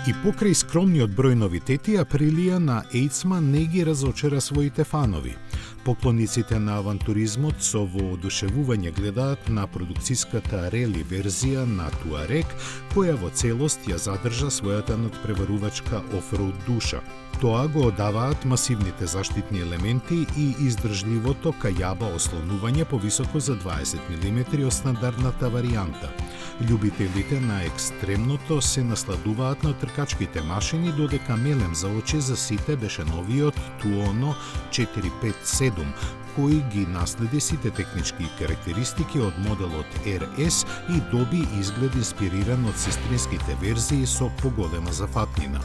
И покрај скромниот број новитети, Априлија на Ејцма не ги разочара своите фанови. Поклониците на авантуризмот со воодушевување гледаат на продукцијската рели верзија на Туарек, која во целост ја задржа својата надпреварувачка офроуд душа. Тоа го одаваат масивните заштитни елементи и издржливото кајаба ослонување повисоко за 20 мм од стандардната варијанта. Љубителите на екстремното се насладуваат на тркачките машини, додека мелем за очи за сите беше новиот Туоно 457, кој ги наследи сите технички карактеристики од моделот RS и доби изглед инспириран од сестринските верзии со поголема зафатнина.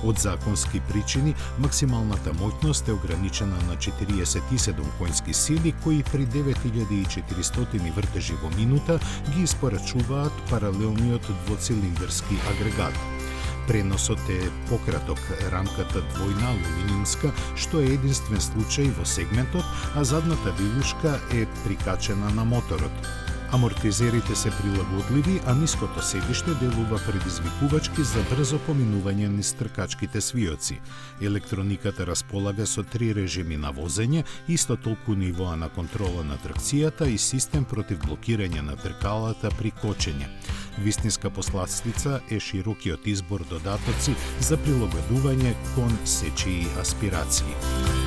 Од законски причини, максималната моќност е ограничена на 47 коњски сили, кои при 9400 вртежи во минута ги испорачуваат паралелниот двоцилиндарски агрегат. Преносот е пократок, рамката двојна алуминиумска, што е единствен случај во сегментот, а задната вилушка е прикачена на моторот. Амортизерите се прилагодливи, а ниското седиште делува предизвикувачки за брзо поминување низ тркачките свиоци. Електрониката располага со 3 режими на возење, исто толку нивоа на контрола на тракцијата и систем против блокирање на тркалата при кочење. Вистинска посласлица е широкиот избор додатоци за прилагодување кон сечии аспирации.